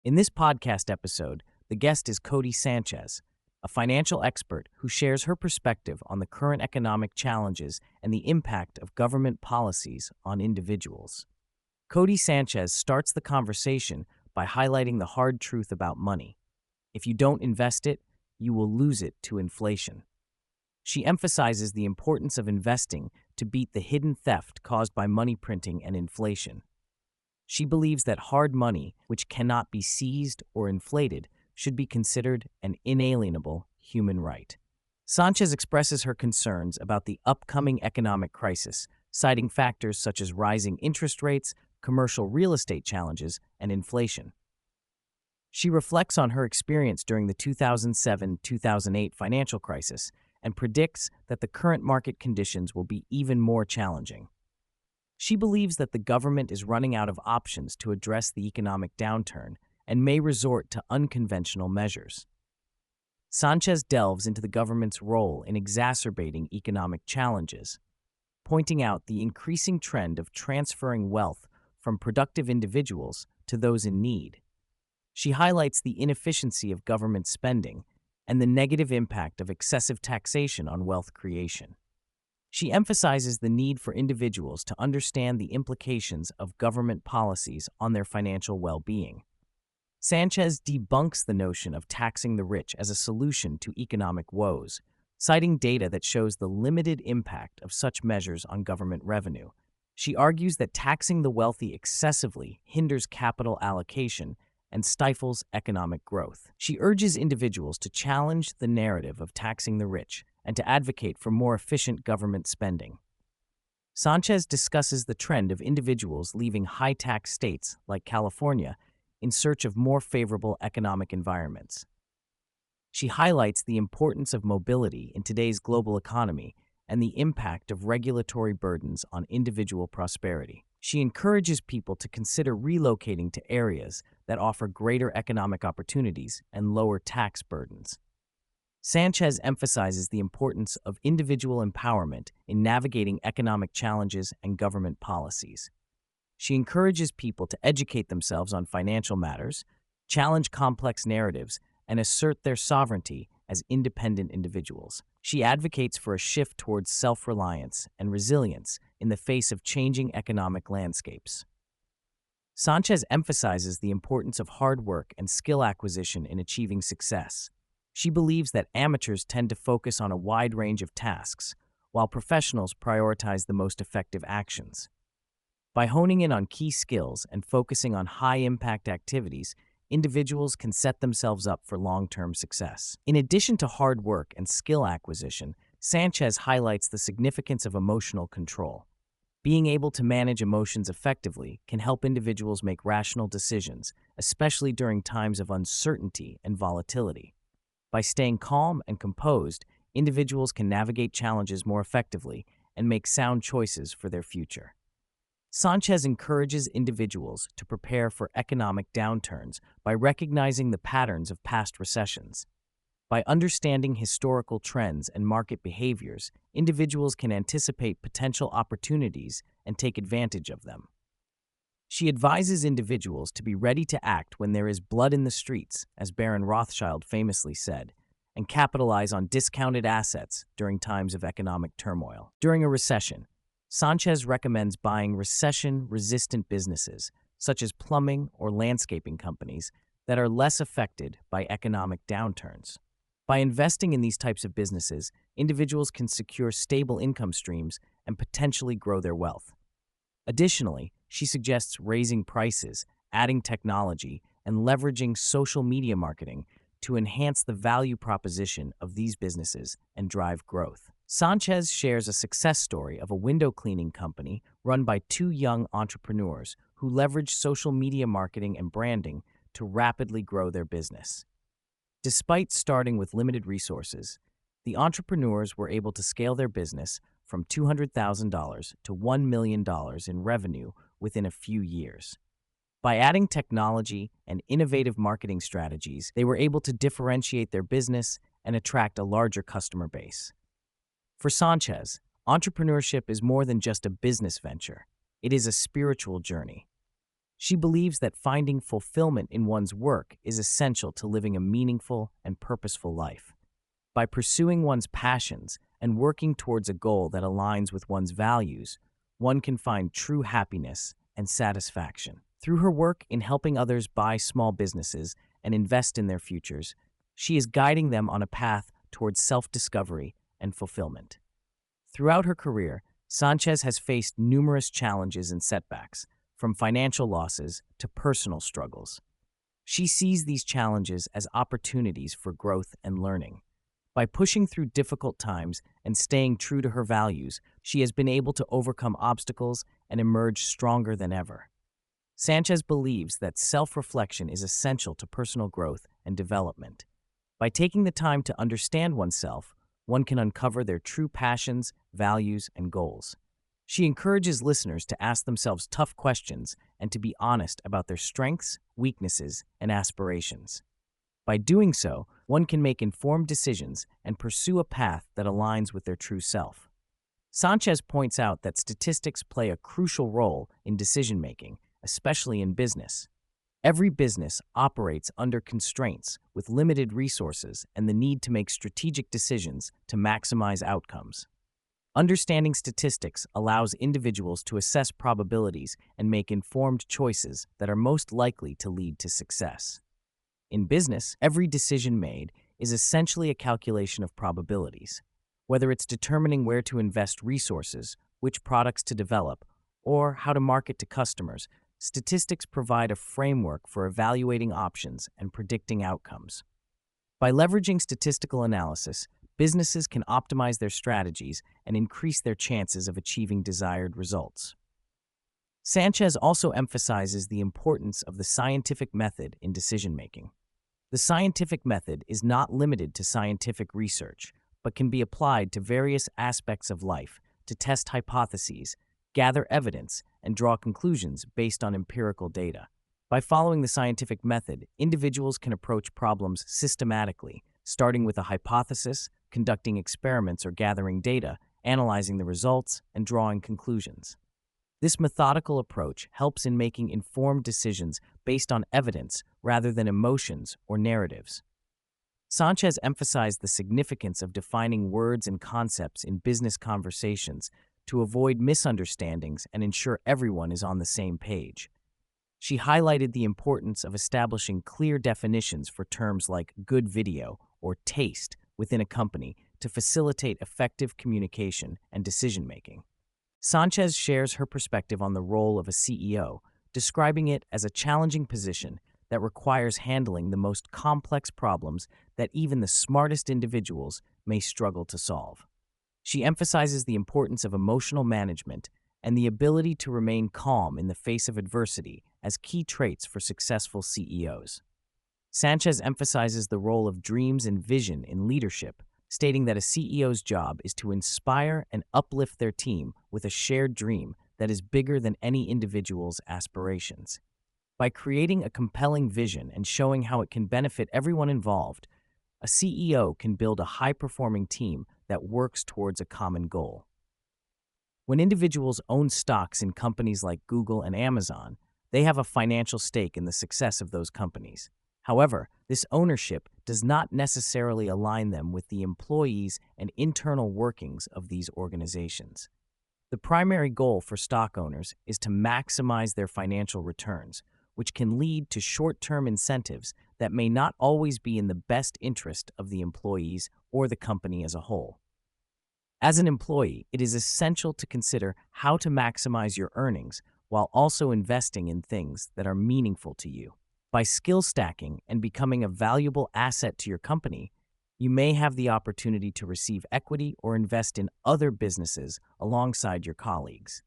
In this podcast episode, the guest is Codie Sanchez, a financial expert who shares her perspective on the current economic challenges and the impact of government policies on individuals. Codie Sanchez starts the conversation by highlighting the hard truth about money. If you don't invest it, you will lose it to inflation. She emphasizes the importance of investing to beat the hidden theft caused by money printing and inflation. She believes that hard money, which cannot be seized or inflated, should be considered an inalienable human right. Sanchez expresses her concerns about the upcoming economic crisis, citing factors such as rising interest rates, commercial real estate challenges, and inflation. She reflects on her experience during the 2007-2008 financial crisis and predicts that the current market conditions will be even more challenging. She believes that the government is running out of options to address the economic downturn and may resort to unconventional measures. Sanchez delves into the government's role in exacerbating economic challenges, pointing out the increasing trend of transferring wealth from productive individuals to those in need. She highlights the inefficiency of government spending and the negative impact of excessive taxation on wealth creation. She emphasizes the need for individuals to understand the implications of government policies on their financial well-being. Sanchez debunks the notion of taxing the rich as a solution to economic woes, citing data that shows the limited impact of such measures on government revenue. She argues that taxing the wealthy excessively hinders capital allocation and stifles economic growth. She urges individuals to challenge the narrative of taxing the rich and to advocate for more efficient government spending. Sanchez discusses the trend of individuals leaving high-tax states like California in search of more favorable economic environments. She highlights the importance of mobility in today's global economy and the impact of regulatory burdens on individual prosperity. She encourages people to consider relocating to areas that offer greater economic opportunities and lower tax burdens. Sanchez emphasizes the importance of individual empowerment in navigating economic challenges and government policies. She encourages people to educate themselves on financial matters, challenge complex narratives, and assert their sovereignty as independent individuals. She advocates for a shift towards self-reliance and resilience in the face of changing economic landscapes. Sanchez emphasizes the importance of hard work and skill acquisition in achieving success. She believes that amateurs tend to focus on a wide range of tasks, while professionals prioritize the most effective actions. By honing in on key skills and focusing on high-impact activities, individuals can set themselves up for long-term success. In addition to hard work and skill acquisition, Sanchez highlights the significance of emotional control. Being able to manage emotions effectively can help individuals make rational decisions, especially during times of uncertainty and volatility. By staying calm and composed, individuals can navigate challenges more effectively and make sound choices for their future. Sanchez encourages individuals to prepare for economic downturns by recognizing the patterns of past recessions. By understanding historical trends and market behaviors, individuals can anticipate potential opportunities and take advantage of them. She advises individuals to be ready to act when there is blood in the streets, as Baron Rothschild famously said, and capitalize on discounted assets during times of economic turmoil. During a recession, Sanchez recommends buying recession-resistant businesses, such as plumbing or landscaping companies, that are less affected by economic downturns. By investing in these types of businesses, individuals can secure stable income streams and potentially grow their wealth. Additionally, she suggests raising prices, adding technology, and leveraging social media marketing to enhance the value proposition of these businesses and drive growth. Sanchez shares a success story of a window cleaning company run by two young entrepreneurs who leveraged social media marketing and branding to rapidly grow their business. Despite starting with limited resources, the entrepreneurs were able to scale their business from $200,000 to $1 million in revenue within a few years. By adding technology and innovative marketing strategies, they were able to differentiate their business and attract a larger customer base. For Sanchez, entrepreneurship is more than just a business venture. It is a spiritual journey. She believes that finding fulfillment in one's work is essential to living a meaningful and purposeful life. By pursuing one's passions and working towards a goal that aligns with one's values, one can find true happiness and satisfaction. Through her work in helping others buy small businesses and invest in their futures, she is guiding them on a path towards self-discovery and fulfillment. Throughout her career, Sanchez has faced numerous challenges and setbacks, from financial losses to personal struggles. She sees these challenges as opportunities for growth and learning. By pushing through difficult times and staying true to her values, she has been able to overcome obstacles and emerge stronger than ever. Sanchez believes that self-reflection is essential to personal growth and development. By taking the time to understand oneself, one can uncover their true passions, values, and goals. She encourages listeners to ask themselves tough questions and to be honest about their strengths, weaknesses, and aspirations. By doing so, one can make informed decisions and pursue a path that aligns with their true self. Sanchez points out that statistics play a crucial role in decision-making, especially in business. Every business operates under constraints with limited resources and the need to make strategic decisions to maximize outcomes. Understanding statistics allows individuals to assess probabilities and make informed choices that are most likely to lead to success. In business, every decision made is essentially a calculation of probabilities. Whether it's determining where to invest resources, which products to develop, or how to market to customers, statistics provide a framework for evaluating options and predicting outcomes. By leveraging statistical analysis, businesses can optimize their strategies and increase their chances of achieving desired results. Sanchez also emphasizes the importance of the scientific method in decision-making. The scientific method is not limited to scientific research, but can be applied to various aspects of life to test hypotheses, gather evidence, and draw conclusions based on empirical data. By following the scientific method, individuals can approach problems systematically, starting with a hypothesis, conducting experiments or gathering data, analyzing the results, and drawing conclusions. This methodical approach helps in making informed decisions based on evidence rather than emotions or narratives. Sanchez emphasized the significance of defining words and concepts in business conversations to avoid misunderstandings and ensure everyone is on the same page. She highlighted the importance of establishing clear definitions for terms like good video or taste within a company to facilitate effective communication and decision-making. Sanchez shares her perspective on the role of a CEO, describing it as a challenging position that requires handling the most complex problems that even the smartest individuals may struggle to solve. She emphasizes the importance of emotional management and the ability to remain calm in the face of adversity as key traits for successful CEOs. Sanchez emphasizes the role of dreams and vision in leadership, stating that a CEO's job is to inspire and uplift their team with a shared dream that is bigger than any individual's aspirations. By creating a compelling vision and showing how it can benefit everyone involved, a CEO can build a high-performing team that works towards a common goal. When individuals own stocks in companies like Google and Amazon, they have a financial stake in the success of those companies. However, this ownership does not necessarily align them with the employees and internal workings of these organizations. The primary goal for stock owners is to maximize their financial returns, which can lead to short-term incentives that may not always be in the best interest of the employees or the company as a whole. As an employee, it is essential to consider how to maximize your earnings while also investing in things that are meaningful to you. By skill stacking and becoming a valuable asset to your company, you may have the opportunity to receive equity or invest in other businesses alongside your colleagues.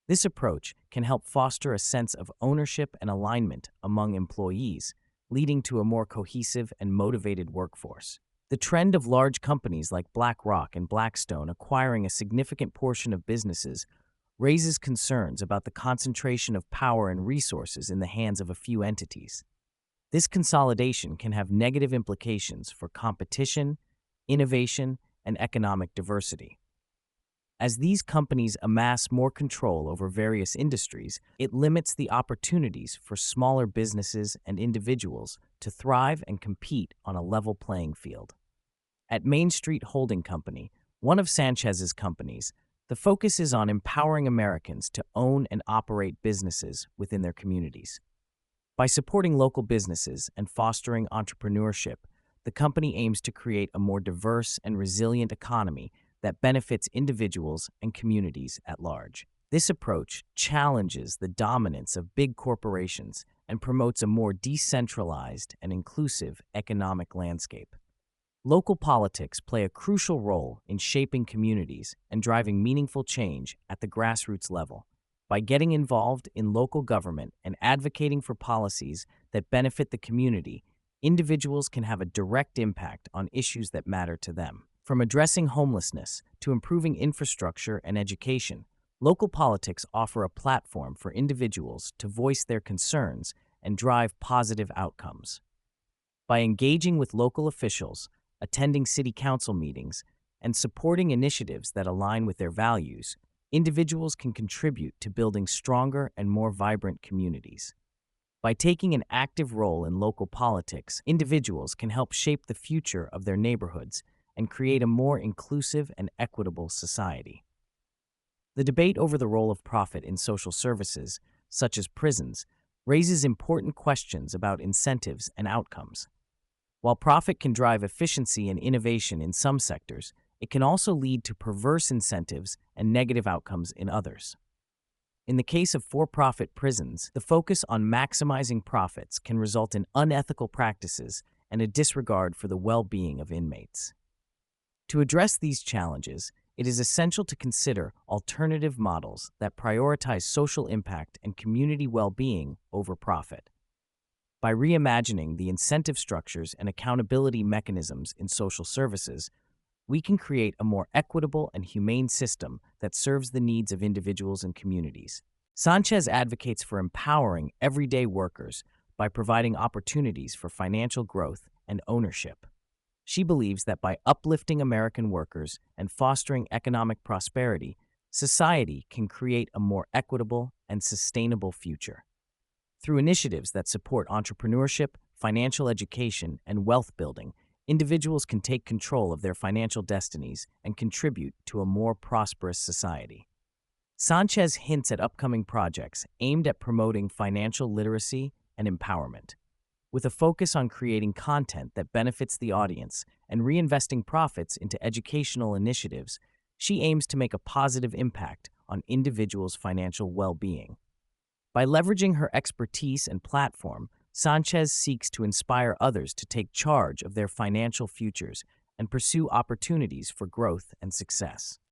This approach can help foster a sense of ownership and alignment among employees, leading to a more cohesive and motivated workforce. The trend of large companies like BlackRock and Blackstone acquiring a significant portion of businesses raises concerns about the concentration of power and resources in the hands of a few entities. This consolidation can have negative implications for competition, innovation, and economic diversity. As these companies amass more control over various industries, it limits the opportunities for smaller businesses and individuals to thrive and compete on a level playing field. At Main Street Holding Company, one of Sanchez's companies, the focus is on empowering Americans to own and operate businesses within their communities. By supporting local businesses and fostering entrepreneurship, the company aims to create a more diverse and resilient economy that benefits individuals and communities at large. This approach challenges the dominance of big corporations and promotes a more decentralized and inclusive economic landscape. Local politics play a crucial role in shaping communities and driving meaningful change at the grassroots level. By getting involved in local government and advocating for policies that benefit the community, individuals can have a direct impact on issues that matter to them. From addressing homelessness to improving infrastructure and education, local politics offer a platform for individuals to voice their concerns and drive positive outcomes. By engaging with local officials, attending city council meetings, and supporting initiatives that align with their values, individuals can contribute to building stronger and more vibrant communities. By taking an active role in local politics, individuals can help shape the future of their neighborhoods and create a more inclusive and equitable society. The debate over the role of profit in social services, such as prisons, raises important questions about incentives and outcomes. While profit can drive efficiency and innovation in some sectors, it can also lead to perverse incentives and negative outcomes in others. In the case of for-profit prisons, the focus on maximizing profits can result in unethical practices and a disregard for the well-being of inmates. To address these challenges, it is essential to consider alternative models that prioritize social impact and community well-being over profit. By reimagining the incentive structures and accountability mechanisms in social services, we can create a more equitable and humane system that serves the needs of individuals and communities. Sanchez advocates for empowering everyday workers by providing opportunities for financial growth and ownership. She believes that by uplifting American workers and fostering economic prosperity, society can create a more equitable and sustainable future. Through initiatives that support entrepreneurship, financial education, and wealth building, individuals can take control of their financial destinies and contribute to a more prosperous society. Sanchez hints at upcoming projects aimed at promoting financial literacy and empowerment. With a focus on creating content that benefits the audience and reinvesting profits into educational initiatives, she aims to make a positive impact on individuals' financial well-being. By leveraging her expertise and platform, Sanchez seeks to inspire others to take charge of their financial futures and pursue opportunities for growth and success.